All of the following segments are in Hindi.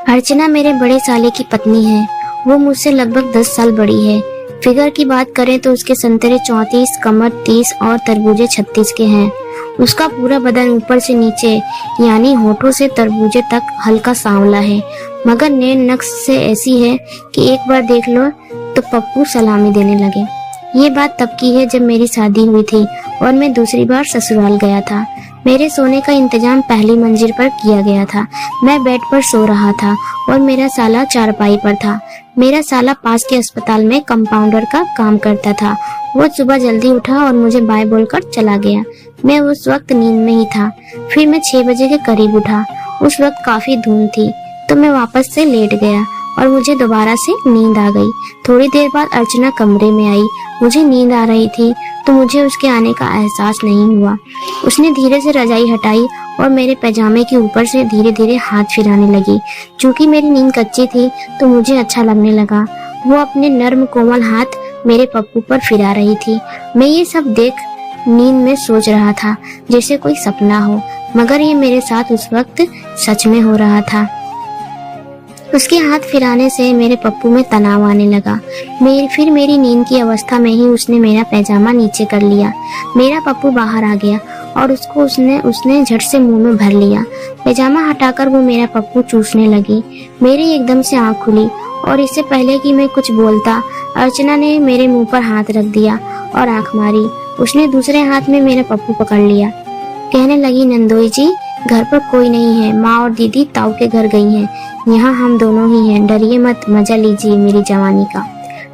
अर्चना मेरे बड़े साले की पत्नी है। वो मुझसे लगभग 10 साल बड़ी है। फिगर की बात करें तो उसके संतरे 34, कमर 30 और तरबूजे 36 के हैं। उसका पूरा बदन ऊपर से नीचे यानी होठों से तरबूजे तक हल्का सांवला है, मगर नैन नक्श से ऐसी है कि एक बार देख लो तो पप्पू सलामी देने लगे। ये बात तब की है जब मेरी शादी हुई थी और मैं दूसरी बार ससुराल गया था। मेरे सोने का इंतजाम पहली मंजिल पर किया गया था। मैं बेड पर सो रहा था और मेरा साला चारपाई पर था। मेरा साला पास के अस्पताल में कंपाउंडर का काम करता था। वो सुबह जल्दी उठा और मुझे बाय बोलकर चला गया। मैं उस वक्त नींद में ही था। फिर मैं 6 बजे के करीब उठा। उस वक्त काफी धुंध थी तो मैं वापस से लेट गया और मुझे दोबारा से नींद आ गई। थोड़ी देर बाद अर्चना कमरे में आई। मुझे नींद आ रही थी तो मुझे उसके आने का एहसास नहीं हुआ। उसने धीरे से रजाई हटाई और मेरे पैजामे के ऊपर से धीरे धीरे हाथ फिराने लगी। चूंकि मेरी नींद कच्ची थी तो मुझे अच्छा लगने लगा। वो अपने नर्म कोमल हाथ मेरे पप्पू पर फिरा रही थी। मैं ये सब देख नींद में सोच रहा था जैसे कोई सपना हो, मगर ये मेरे साथ उस वक्त सच में हो रहा था। उसके हाथ फिराने से मेरे पप्पू में तनाव आने लगा। फिर मेरी नींद की अवस्था में ही उसने मेरा पैजामा नीचे कर लिया। मेरा पप्पू बाहर आ गया और उसने झट से मुंह में भर लिया। पैजामा हटाकर वो मेरा पप्पू चूसने लगी। मेरी एकदम से आंख खुली और इससे पहले कि मैं कुछ बोलता, अर्चना ने मेरे मुंह पर हाथ रख दिया और आंख मारी। उसने दूसरे हाथ में मेरा पप्पू पकड़ लिया। कहने लगी, नंदोई जी, घर पर कोई नहीं है। माँ और दीदी ताऊ के घर गई हैं। यहाँ हम दोनों ही हैं। डरिए मत, मजा लीजिए मेरी जवानी का।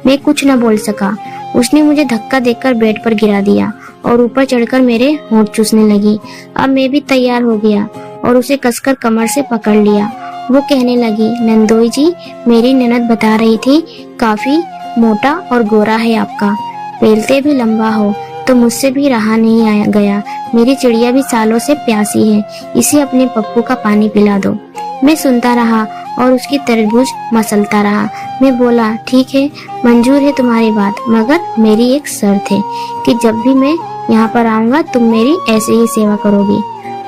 मैं कुछ न बोल सका। उसने मुझे धक्का देकर बेड पर गिरा दिया और ऊपर चढ़कर मेरे होंठ चूसने लगी। अब मैं भी तैयार हो गया और उसे कसकर कमर से पकड़ लिया। वो कहने लगी, नंदोई जी, मेरी ननद बता रही थी काफी मोटा और गोरा है आपका, पेलते भी लंबा हो, तो मुझसे भी रहा नहीं आया गया। मेरी चिड़िया भी सालों से प्यासी है, इसे अपने पप्पू का पानी पिला दो। मैं सुनता रहा और उसकी तरबूज मसलता रहा। मैं बोला, ठीक है, मंजूर है तुम्हारी बात, मगर मेरी एक शर्त है कि जब भी मैं यहाँ पर आऊँगा तुम मेरी ऐसे ही सेवा करोगी।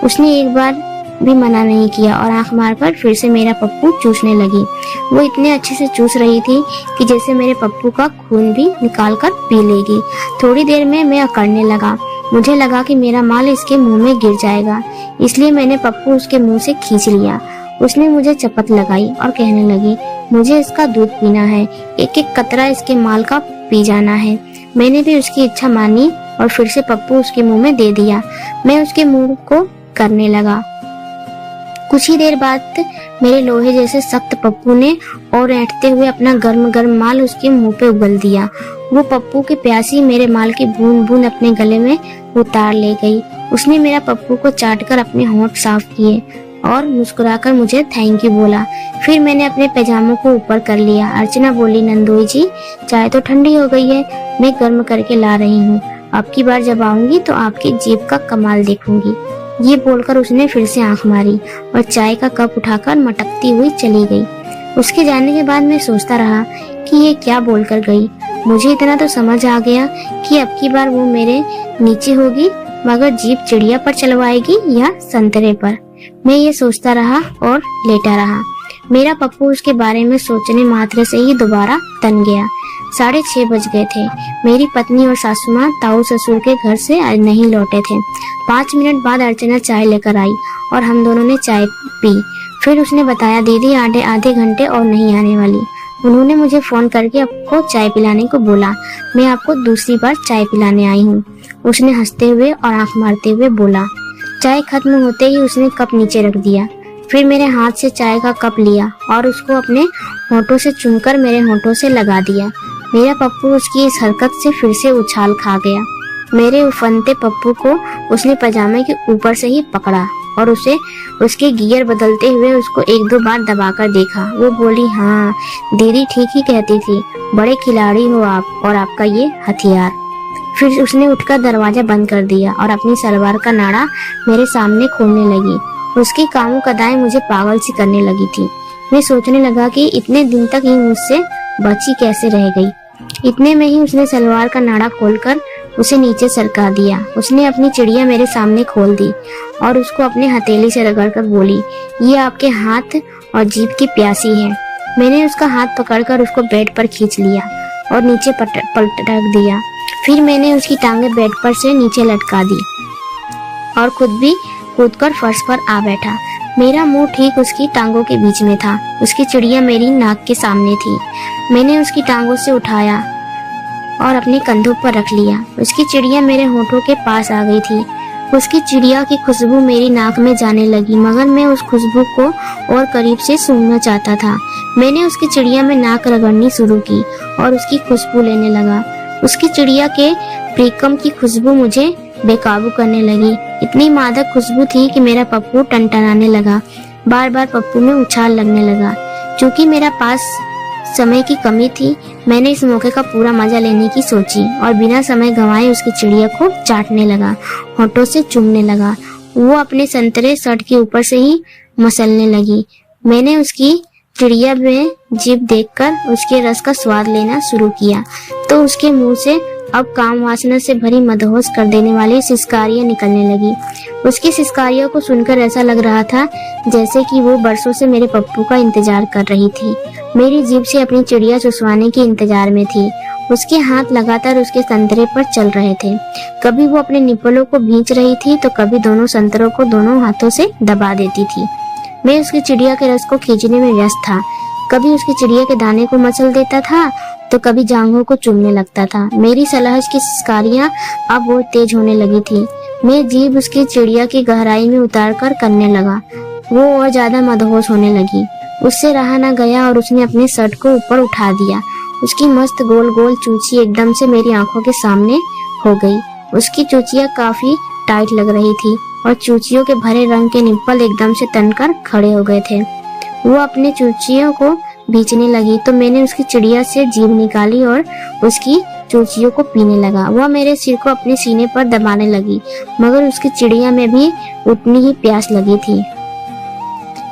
उसने एक बार भी मना नहीं किया और आंख मारकर फिर से मेरा पप्पू चूसने लगी। वो इतने अच्छे से चूस रही थी कि जैसे मेरे पप्पू का खून भी निकाल कर पी लेगी। थोड़ी देर में मैं अकड़ने लगा। मुझे लगा कि मेरा माल इसके मुंह में गिर जाएगा, इसलिए मैंने पप्पू उसके मुंह से खींच लिया। उसने मुझे चपत लगाई और कहने लगी, मुझे इसका दूध पीना है, एक एक कतरा इसके माल का पी जाना है। मैंने भी उसकी इच्छा मानी और फिर से पप्पू उसके मुंह में दे दिया। मैं उसके मुंह को करने लगा। कुछ ही देर बाद मेरे लोहे जैसे सख्त पप्पू ने और ऐंठते हुए अपना गर्म गर्म माल उसके मुंह पे उगल दिया। वो पप्पू की प्यासी मेरे माल की बूंद बूंद अपने गले में उतार ले गई। उसने मेरा पप्पू को चाटकर अपने होंठ साफ किए और मुस्कुराकर मुझे थैंक यू बोला। फिर मैंने अपने पैजामों को ऊपर कर लिया। अर्चना बोली, नंदोई जी, चाय तो ठंडी हो गई है, मैं गर्म करके ला रही हूँ। अब की बार जब आऊंगी तो आपकी जीभ का कमाल देखूंगी। ये बोलकर उसने फिर से आंख मारी और चाय का कप उठाकर मटकती हुई चली गई। उसके जाने के बाद मैं सोचता रहा कि ये क्या बोलकर गई। मुझे इतना तो समझ आ गया कि अब की बार वो मेरे नीचे होगी, मगर जीभ चिड़िया पर चलवाएगी या संतरे पर। मैं ये सोचता रहा और लेटा रहा। मेरा पप्पू उसके बारे में सोचने मात्र से ही दोबारा तन गया। 6:30 बज गए थे। मेरी पत्नी और सासू माँ ताऊ ससुर के घर से आज नहीं लौटे थे। 5 मिनट बाद अर्चना चाय लेकर आई और हम दोनों ने चाय पी। फिर उसने बताया, दीदी आधे घंटे और नहीं आने वाली। उन्होंने मुझे फोन करके आपको चाय पिलाने को बोला। मैं आपको दूसरी बार चाय पिलाने आई हूँ, उसने हंसते हुए और आंख मारते हुए बोला। चाय खत्म होते ही उसने कप नीचे रख दिया। फिर मेरे हाथ से चाय का कप लिया और उसको अपने होठों से चूमकर मेरे होठों से लगा दिया। मेरा पप्पू उसकी इस हरकत से फिर से उछाल खा गया। मेरे उफनते पप्पू को उसने पजामे के ऊपर से ही पकड़ा और उसे उसके गियर बदलते हुए उसको 1-2 बार दबाकर देखा। वो बोली, हाँ दीदी ठीक ही कहती थी, बड़े खिलाड़ी हो आप और आपका ये हथियार। फिर उसने उठकर दरवाजा बंद कर दिया और अपनी सलवार का नाड़ा मेरे सामने खोलने लगी। उसकी कामों कदाएं मुझे पागल सी करने लगी थी। मैं सोचने लगा कि इतने दिन तक ही मुझसे बची कैसे रह गई। इतने में ही उसने सलवार का नाड़ा खोलकर उसे नीचे सरका दिया। उसने अपनी चिड़िया मेरे सामने खोल दी और उसको अपने हथेली से रगड़कर बोली, ये आपके हाथ और जीभ की प्यासी है। मैंने उसका हाथ पकड़कर उसको बेड पर खींच लिया और नीचे पलट दिया। फिर मैंने उसकी टांगें बेड पर से नीचे लटका दी और खुद भी कूदकर फर्श पर आ बैठा। मेरा मुंह ठीक उसकी टांगों के बीच में था। उसकी चिड़िया मेरी नाक के सामने थी। मैंने उसकी टांगों से उठाया और अपने कंधों पर रख लिया। उसकी चिड़िया मेरे होठों के पास आ गई थी। उसकी चिड़िया की खुशबू मेरी नाक में जाने लगी, मगर मैं उस खुशबू को और करीब से सूंघना चाहता था। मैंने उसकी चिड़िया में नाक रगड़नी शुरू की और उसकी खुशबू लेने लगा। उसकी चिड़िया के प्रीकम की खुशबू मुझे बेकाबू करने लगी। इतनी मादक खुशबू थी कि मेरा पप्पू टनटनाने लगा। बार बार पप्पू में उछाल लगने लगा। क्योंकि मेरा पास समय की कमी थी, मैंने इस मौके का पूरा मजा लेने की सोची और बिना समय गंवाए उसकी चिड़िया को चाटने लगा, होठों से चूमने लगा। वो अपने संतरे शर्ट के ऊपर से ही मसलने लगी। मैंने उसकी चिड़िया में जीभ देखकर उसके रस का स्वाद लेना शुरू किया तो उसके मुंह से अब काम वासना से भरी मदहोश कर देने वाली सिसकारियां निकलने लगी। उसकी सिसकारियों को सुनकर ऐसा लग रहा था जैसे कि वो बरसों से मेरे पप्पू का इंतजार कर रही थी। मेरी जीभ से अपनी चिड़िया चुसवाने के इंतजार में थी। उसके हाथ लगातार उसके संतरे पर चल रहे थे। कभी वो अपने निप्पलों को भींच रही थी तो कभी दोनों संतरों को दोनों हाथों से दबा देती थी। मैं उसकी चिड़िया के रस को खींचने में व्यस्त था। कभी उसकी चिड़िया के दाने को मसल देता था तो कभी जांघों को चूमने लगता था। मेरी सलहज की सिसकारियां अब और तेज होने लगी थी। मैं जीभ उसकी चिड़िया की गहराई में उतारकर करने लगा। वो और ज्यादा मदहोश होने लगी। उससे रहा न गया और उसने अपने शर्ट को ऊपर उठा दिया। उसकी मस्त गोल गोल चूची एकदम से मेरी आंखों के सामने हो गई। उसकी चूचियां काफी टाइट लग रही थी और चूचियों के भरे रंग के निप्पल एकदम से तनकर खड़े हो गए थे। वो अपने चूचियों को भींचने लगी तो मैंने उसकी चिड़िया से जीभ निकाली और उसकी चूचियों को पीने लगा। वह मेरे सिर को अपने सीने पर दबाने लगी, मगर उसकी चिड़िया में भी उतनी ही प्यास लगी थी।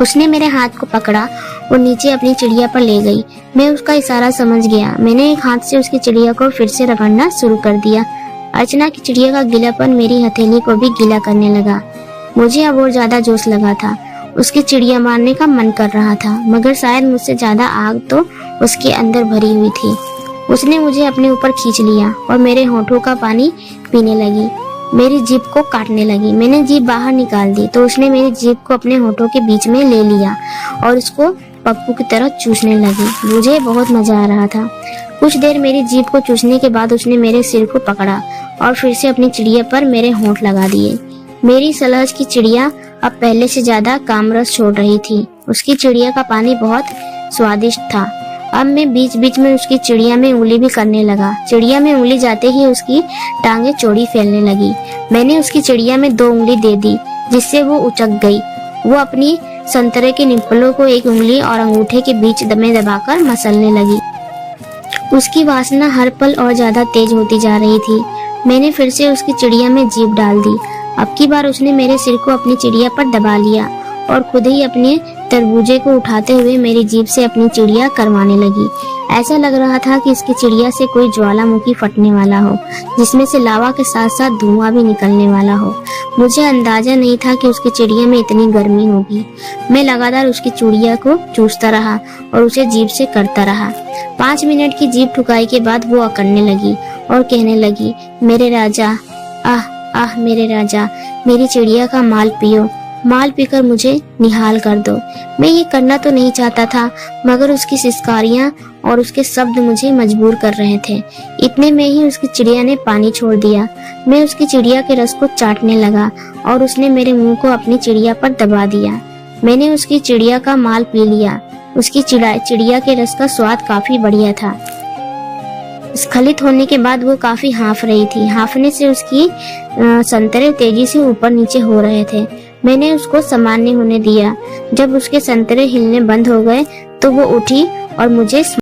उसने मेरे हाथ को पकड़ा और नीचे अपनी चिड़िया पर ले गई। मैं उसका इशारा समझ गया। मैंने एक हाथ से उसकी चिड़िया को फिर से रगड़ना शुरू कर दिया। अर्चना की चिड़िया का गीलापन मेरी हथेली को भी गीला करने लगा। मुझे अब और ज्यादा जोश लगा था। उसकी चिड़िया मारने का मन कर रहा था, मगर शायद मुझसे ज्यादा आग तो उसके अंदर भरी हुई थी। उसने मुझे अपने ऊपर खींच लिया और मेरे होठों का पानी पीने लगी। मेरी जीभ को काटने लगी। मैंने जीभ बाहर निकाल दी तो उसने मेरी जीभ को अपने होठों के बीच में ले लिया और उसको पप्पू की तरह चूसने लगी। मुझे बहुत मजा आ रहा था। कुछ देर मेरी जीभ को चूसने के बाद उसने मेरे सिर को पकड़ा और फिर से अपनी चिड़िया पर मेरे होंठ लगा दिए। मेरी सलहज की चिड़िया अब पहले से ज्यादा कामरस छोड़ रही थी। उसकी चिड़िया का पानी बहुत स्वादिष्ट था। अब मैं बीच बीच में उसकी चिड़िया में उंगली भी करने लगा। चिड़िया में उंगली जाते ही उसकी टांगे चौड़ी फैलने लगी। मैंने उसकी चिड़िया में 2 उंगली दे दी, जिससे वो उचक गई। वो अपनी संतरे के निप्पलों को एक उंगली और अंगूठे के बीच में दबाकर मसलने लगी। उसकी वासना हर पल और ज्यादा तेज होती जा रही थी। मैंने फिर से उसकी चिड़िया में जीभ डाल दी। अब की बार उसने मेरे सिर को अपनी चिड़िया पर दबा लिया और खुद ही अपने तरबूजे को उठाते हुए मेरी जीभ से अपनी चिड़िया करवाने लगी। ऐसा लग रहा था कि इसकी चिड़िया से कोई ज्वालामुखी फटने वाला हो, जिसमें से लावा के साथ साथ धुआं भी निकलने वाला हो। मुझे अंदाजा नहीं था कि उसकी चिड़िया में इतनी गर्मी होगी। मैं लगातार उसकी चिड़िया को चूसता रहा और उसे जीभ से करता रहा। 5 मिनट की जीभ ठुकाई के बाद वो अकड़ने लगी और कहने लगी, मेरे राजा, आह आह मेरे राजा, मेरी चिड़िया का माल पियो, माल पीकर मुझे निहाल कर दो। मैं ये करना तो नहीं चाहता था, मगर उसकी सिसकारियां और उसके शब्द मुझे मजबूर कर रहे थे। इतने में ही उसकी चिड़िया ने पानी छोड़ दिया। मैं उसकी चिड़िया के रस को चाटने लगा और उसने मेरे मुंह को अपनी चिड़िया पर दबा दिया। मैंने उसकी चिड़िया का माल पी लिया। उसकी चिड़िया के रस का स्वाद काफी बढ़िया था। स्खलित होने के बाद वो काफी हाँफ रही थी। हाँफने से उसकी संतरे तेजी से ऊपर नीचे हो रहे थे। मैंने उसको सामान्य होने दिया। जब उसके संतरे हिलने बंद हो गए तो वो उठी और मुझे